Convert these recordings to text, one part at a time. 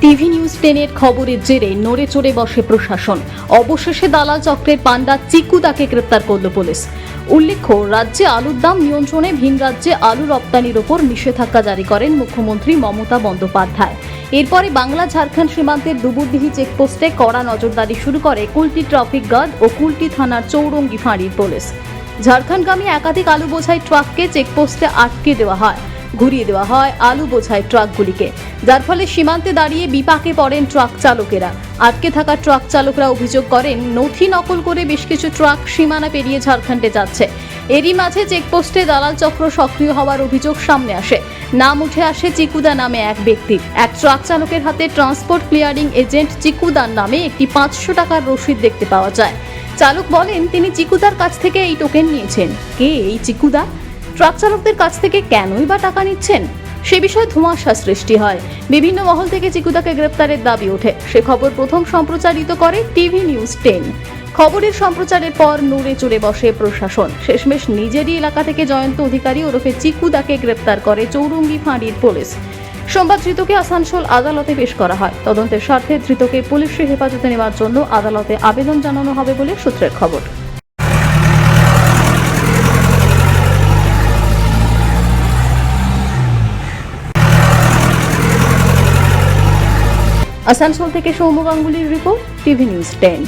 TV news 10-এর খবরের জেরে নড়ে চড়ে বসে প্রশাসন। অবশেষে দালাল চক্রের পান্ডা চিকুদাকে গ্রেপ্তার করল পুলিশ। উল্লেখ্য, রাজ্যে আলুর দাম নিয়ন্ত্রণে ভিন রাজ্যে আলু রপ্তানির ওপর নিষেধাজ্ঞা জারি করেন মুখ্যমন্ত্রী মমতা বন্দ্যোপাধ্যায়। এরপরে বাংলা ঝাড়খণ্ড সীমান্তের ডুবুরডিহি চেকপোস্টে কড়া নজরদারি শুরু করে কুলটি ট্রাফিক গার্ড ও কুলটি থানার চৌরঙ্গি ফাঁড়ির পুলিশ। ঝাড়খণ্ডগামী একাধিক আলু বোঝাই ট্রাককে চেকপোস্টে আটকে দেওয়া হয়, ঘুরিয়ে দেওয়া হয় আলু বোঝাই ট্রাকগুলিকে, যার ফলে সীমান্তে দাঁড়িয়ে বিপাকে পড়েন ট্রাক চালকেরা। আটকে থাকা ট্রাক চালকরা অভিযোগ করেন, নথি নকল করে বেশ কিছু ট্রাক সীমানা পেরিয়ে ঝাড়খণ্ডে যাচ্ছে। এরই মাঝে চেকপোস্টে দালাল চক্র সক্রিয় হওয়ার অভিযোগ সামনে আসে। নাম উঠে আসে চিকুদা নামে এক ব্যক্তির। এক ট্রাক চালকের হাতে ট্রান্সপোর্ট ক্লিয়ারিং এজেন্ট চিকুদার নামে একটি 500 টাকার রসিদ দেখতে পাওয়া যায়। চালক বলেন, তিনি চিকুদার কাছ থেকে এই টোকেন নিয়েছেন। কে এই চিকুদা? ট্রাক চালকদের কাছ থেকে কেনই বা টাকা নিচ্ছেন? সে বিষয়ে ধোঁয়াশা সৃষ্টি হয়। বিভিন্ন মহল থেকে চিকুদাকে গ্রেপ্তারের দাবি ওঠে। সে খবর প্রথম সম্প্রচারিত করে টিভি নিউজ 10। খবরের সম্প্রচারের পর নড়ে চড়ে বসে প্রশাসন। শেষমেশ নিজেরই এলাকা থেকে জয়ন্ত অধিকারী ওরফে চিকুদাকে গ্রেপ্তার করে চৌরঙ্গি ফাঁড়ির পুলিশ। সোমবার ধৃতকে আসানসোল আদালতে পেশ করা হয়। তদন্তের স্বার্থে ধৃতকে পুলিশের হেফাজতে নেওয়ার জন্য আদালতে আবেদন জানানো হবে বলে সূত্রের খবর। আসানসোল থেকে সৌম্য গাঙ্গুলির রিপোর্ট, টিভি নিউজ 10।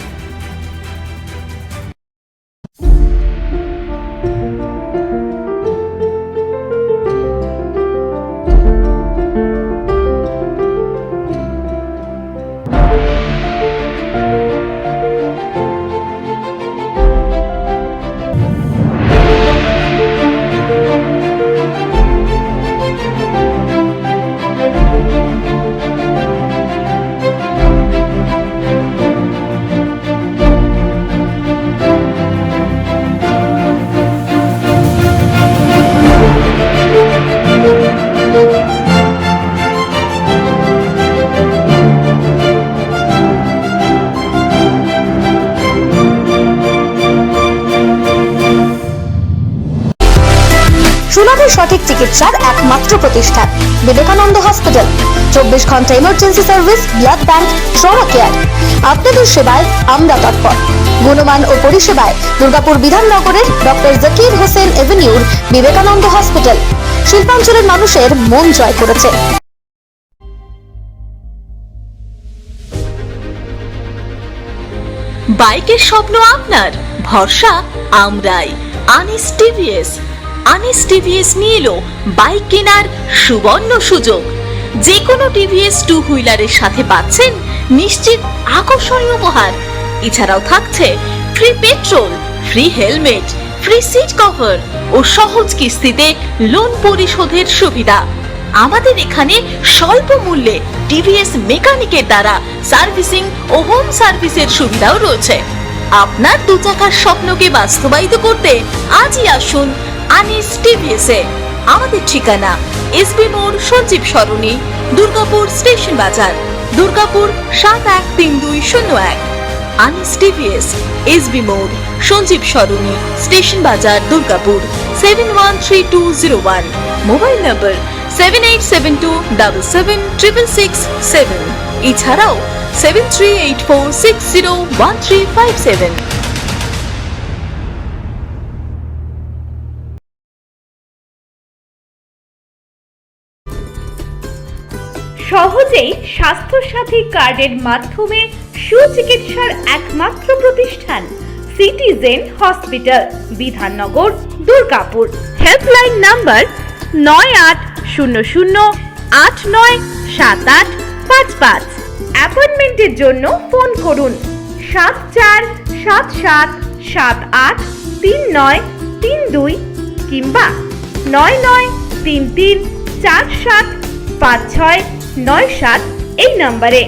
সুলভের সঠিক চিকিৎসার একমাত্র প্রতিষ্ঠান বিবেকানন্দ হসপিটাল। 24 ঘন্টা emergency service, blood bank, trauma care. আপনাদের সেবায় আমরা তৎপর। গুণমান ও পরিষেবায় দুর্গাপুর বিধাননগরের ডক্টর জাকির হোসেন এভিনিউর বিবেকানন্দ হসপিটাল শিল্পাঞ্চলের মানুষের মন জয় করেছে। বাইকের স্বপ্ন আপনার, ভরসা আমরাই। আনিস টিভিএস। আনিস টিভিএস নিয়ে এলো বাইক কেনার সুবর্ণ সুযোগ। যে কোনো টিভিএস 2 হুইলারের সাথে পাচ্ছেন নিশ্চিত আকর্ষণীয় উপহার। এছাড়াও থাকছে free petrol, free helmet, free seat cover ও সহজ কিস্তিতে লোন পরিশোধের সুবিধা। আমাদের এখানে স্বল্প মূল্যে টিভিএস মেকানিকের দ্বারা সার্ভিসিং ও হোম সার্ভিসের সুবিধাও রয়েছে। আপনার 2 চাকার স্বপ্নকে বাস্তবায়িত করতে আজই আসুন আনিস টিভিএসে। আমাদের ঠিকানা এসবি মোড়, সঞ্জীব সরণি, দুর্গাপুর স্টেশন বাজার, দুর্গাপুর 713201। আনিস টিভিএস, এসবি মোড়, সঞ্জীব সরণি, স্টেশন বাজার, দুর্গাপুর 713201। মোবাইল নম্বর 7872776667। এছাড়াও 7384601357। সহজেই স্বাস্থ্যসাথী কার্ডের মাধ্যমে সুচিকিৎসার একমাত্র প্রতিষ্ঠান citizen hospital, Bidhannagar, Durgapur. Helpline number 9800897855। অ্যাপয়েন্টমেন্টের জন্য ফোন করুন 7474783932 কিংবা 9933475697 এই নম্বরে।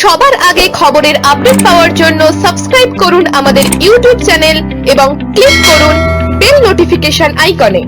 সবার আগে খবরের আপডেট পাওয়ার জন্য সাবস্ক্রাইব করুন আমাদের ইউটিউব চ্যানেল এবং ক্লিক করুন বেল নোটিফিকেশন আইকনে।